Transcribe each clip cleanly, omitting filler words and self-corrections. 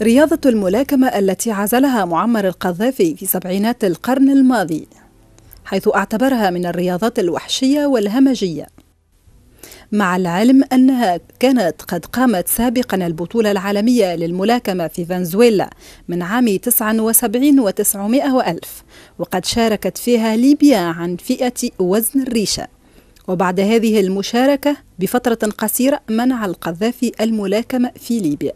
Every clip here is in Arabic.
رياضة الملاكمة التي عزلها معمر القذافي في سبعينات القرن الماضي، حيث اعتبرها من الرياضات الوحشية والهمجية، مع العلم أنها كانت قد قامت سابقا البطولة العالمية للملاكمة في فنزويلا من عام 79 و900 وألف، وقد شاركت فيها ليبيا عن فئة وزن الريشة. وبعد هذه المشاركة بفترة قصيرة منع القذافي الملاكمة في ليبيا،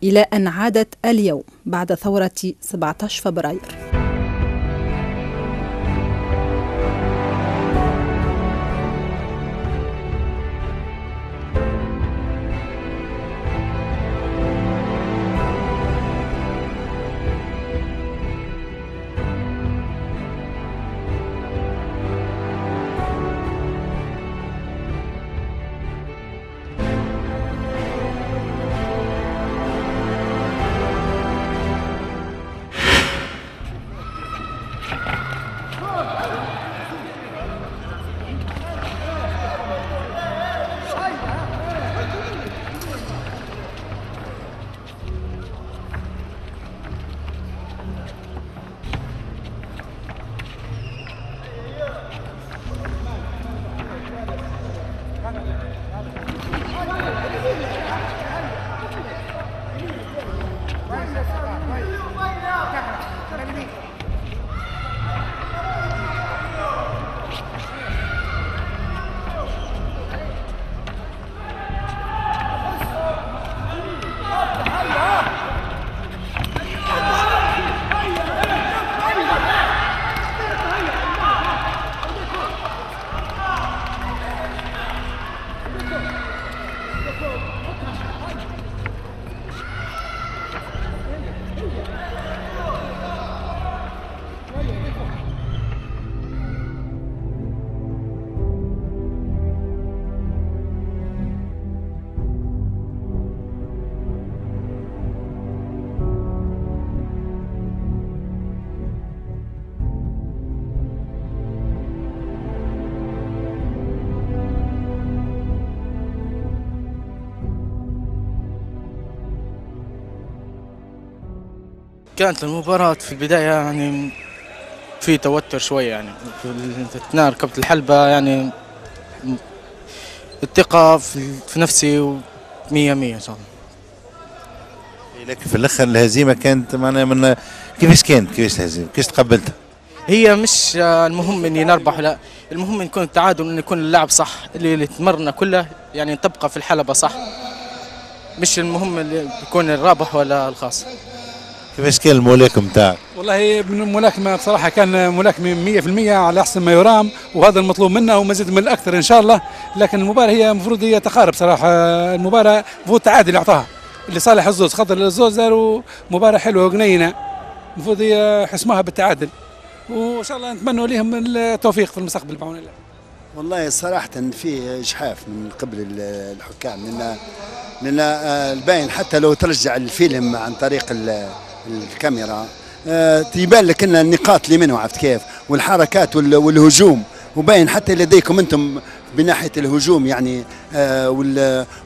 إلى أن عادت اليوم بعد ثورة 17 فبراير. كانت المباراة في البداية يعني في توتر شوية، يعني في أثناء ركبت الحلبة يعني الثقة في نفسي 100 إن شاء الله. لكن في الأخر الهزيمة كانت معنا من كيفاش الهزيمة؟ كيفاش تقبلتها؟ هي مش المهم إني نربح، لا، المهم يكون التعادل، إن يكون اللعب صح، اللي تمرنا كله يعني تبقى في الحلبة صح، مش المهم اللي يكون الرابح ولا الخاص. كيفاش كان الملاكم تاعك؟ والله من الملاكمة بصراحة كان ملاكمة 100% على أحسن ما يرام، وهذا المطلوب منا ومزيد من الأكثر إن شاء الله. لكن المباراة هي المفروض هي تقارب صراحة، المباراة المفروض تعادل يعطاها اللي صالح الزوز، خاطر الزوز داروا مباراة حلوة وجنينة، المفروض هي حسموها بالتعادل، وإن شاء الله نتمنوا لهم التوفيق في المستقبل بعون الله. والله صراحة في إجحاف من قبل الحكام، لأن الباين حتى لو ترجع الفيلم عن طريق الكاميرا تبان لك ان النقاط اللي منه، عرفت كيف، والحركات والهجوم، وباين حتى لديكم انتم بناحيه الهجوم يعني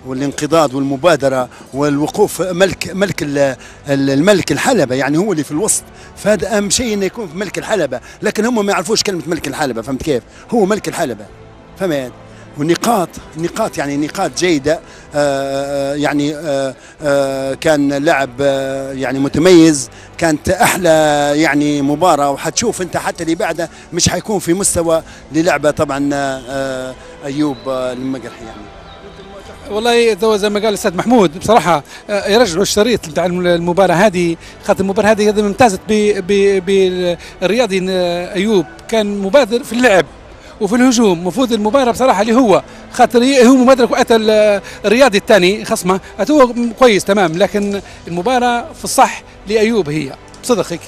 والانقضاض والمبادره والوقوف الملك الحلبه، يعني هو اللي في الوسط، فهذا اهم شيء انه يكون في ملك الحلبه، لكن هم ما يعرفوش كلمه ملك الحلبه، فهمت كيف؟ هو ملك الحلبه، فهمت؟ ونقاط يعني نقاط جيدة، يعني كان لعب يعني متميز، كانت أحلى يعني مباراة، وحتشوف أنت حتى اللي بعده مش حيكون في مستوى للعبة طبعا أيوب المقرحي يعني. والله زي ما قال الأستاذ محمود بصراحة يرجعوا الشريط بتاع المباراة هذه، خاطر المباراة هذه امتازت بالرياضي أيوب، كان مبادر في اللعب وفي الهجوم، المفروض المباراة بصراحة اللي هو خاطر هو مبادرة، وأتى الرياضي الثاني خصمه أتوه كويس تمام، لكن المباراة في الصح لأيوب هي بصدق هيك.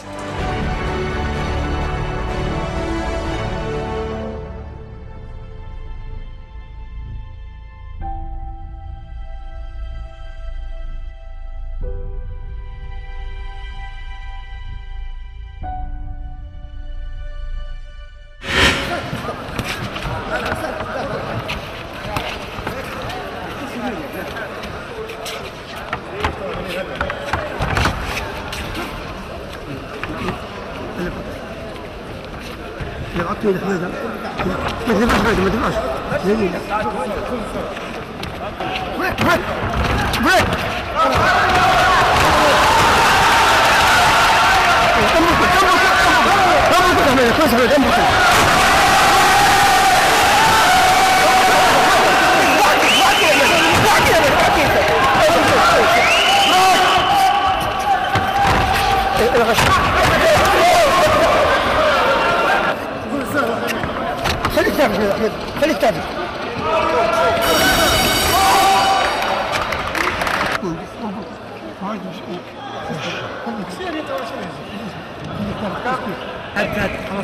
خلي الثاني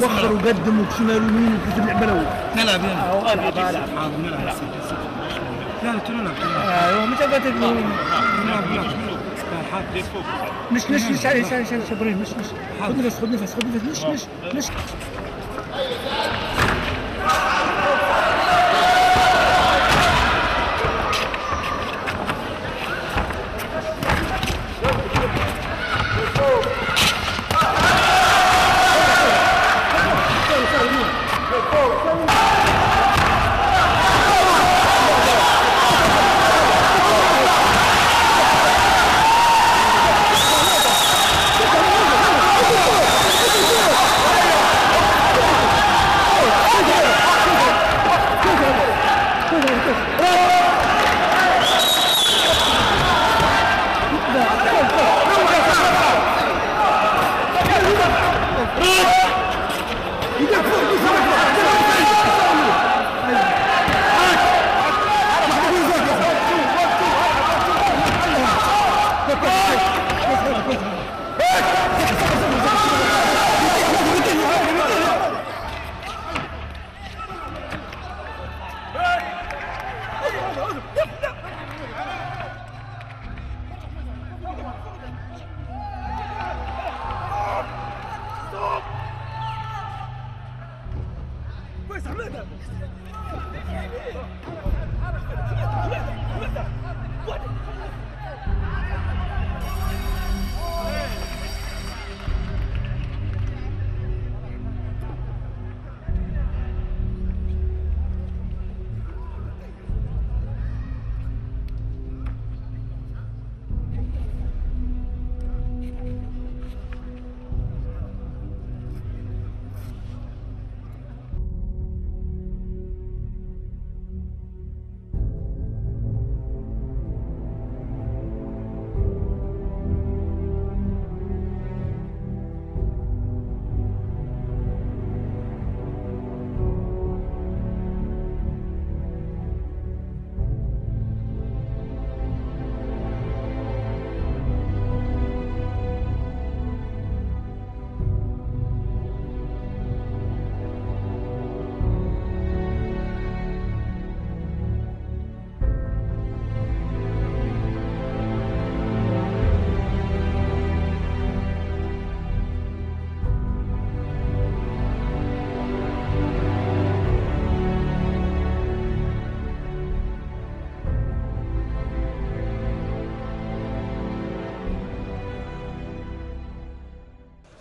وخر وقدم وشمال ويمين وكتب لعبه الاول نلعب العب حاضر نلعب ايوه متى بدات مش عليه صبرين مش خذ نفس مش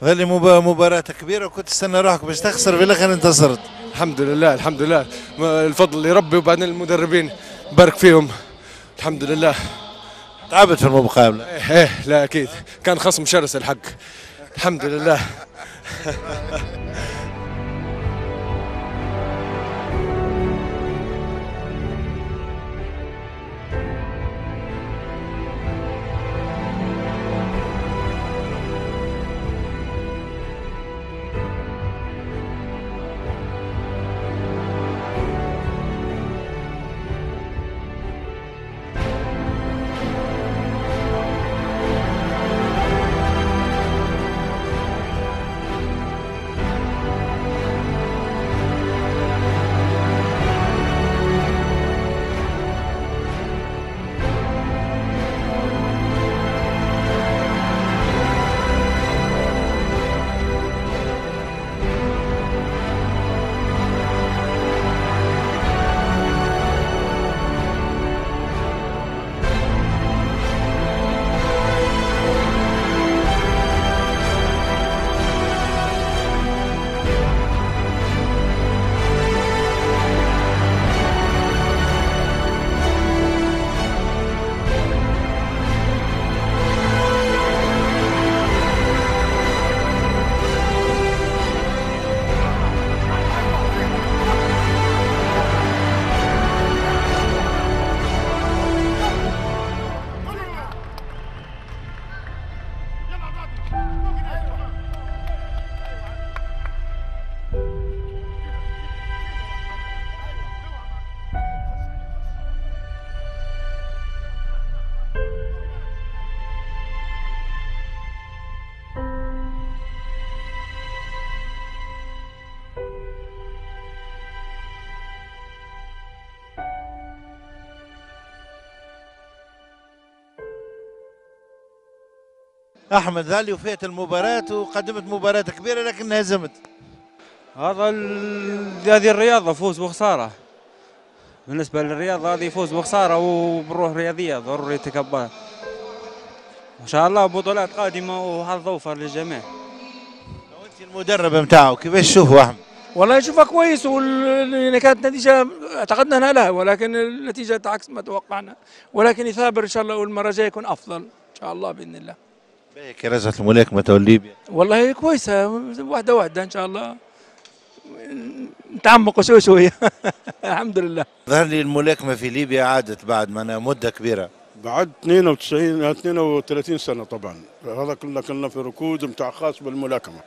هذه مباراة كبيرة وكنت تستنى روحك باش تخسر في الاخر انتصرت. الحمد لله الفضل لربي وبعدين المدربين بارك فيهم. الحمد لله. تعبت في المقابلة. ايه لا اكيد كان خصم شرس الحق. الحمد لله. احمد ذالي وفات المباراه وقدمت مباراه كبيره لكن هزمت. هذه الرياضه فوز وخساره. بالنسبه للرياضه هذه فوز وخساره، وبروح رياضيه ضروري تكبر. ان شاء الله بطولات قادمه وحظ اوفر للجميع. وانت المدرب نتاعو كيفاش تشوفوا احمد؟ والله يشوفها كويس، كانت نتيجة اعتقدنا انها لا، ولكن النتيجة عكس ما توقعنا، ولكن يثابر ان شاء الله والمرة الجاية يكون افضل ان شاء الله باذن الله. باهي رجعت الملاكمة تو ليبيا؟ والله كويسة، واحدة واحدة ان شاء الله نتعمق شوية الحمد لله. ظهر لي الملاكمة في ليبيا عادت بعد ما مدة كبيرة. بعد 32 سنة طبعا، هذا كنا في ركود نتاع خاص بالملاكمة،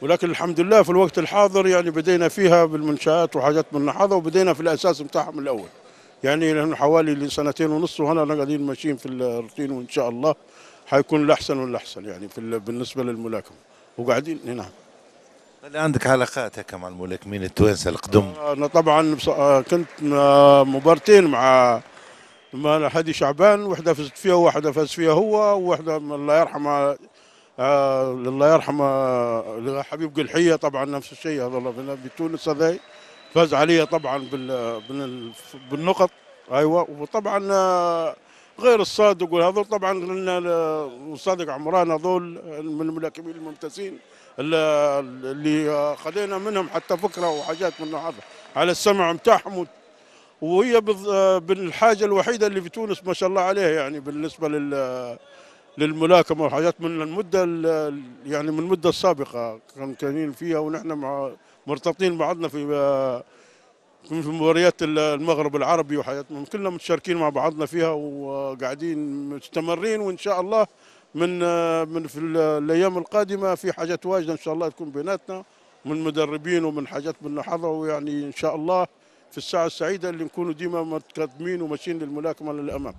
ولكن الحمد لله في الوقت الحاضر يعني بدينا فيها بالمنشآت وحاجات من هذا، وبدينا في الأساس نتاعها من الأول. يعني حوالي 2.5 سنين وهنا قاعدين ماشيين في الروتين، وإن شاء الله حيكون الأحسن والأحسن يعني بالنسبة للملاكمة، وقاعدين هنا. اللي عندك علاقات هكا مع الملاكمين التوانسة القدم؟ أنا طبعا كنت مبارتين مع هادي شعبان، واحدة فزت فيها وواحدة فاز فيها هو، وواحدة الله يرحمه الله يرحمه حبيب قلحية طبعا نفس الشيء، هذا بتونس هذا فاز عليها طبعا بالنقط. ايوه، وطبعا غير الصادق وهذول طبعا الصادق عمران، هذول من الملاكمين الممتازين اللي خذينا منهم حتى فكره وحاجات من هذا على السمع نتاعهم، وهي بالحاجه الوحيده اللي في تونس ما شاء الله عليها يعني بالنسبه للملاكمه وحاجات من المده يعني من المده السابقه كانين فيها، ونحن مرتبطين بعضنا في مباريات المغرب العربي وحاجات كلنا متشاركين مع بعضنا فيها وقاعدين مستمرين، وان شاء الله من في الايام القادمه في حاجات واجده ان شاء الله تكون بيناتنا من مدربين ومن حاجات من هذا، ويعني ان شاء الله في الساعه السعيده اللي نكونوا ديما متقدمين وماشيين للملاكمه للامام.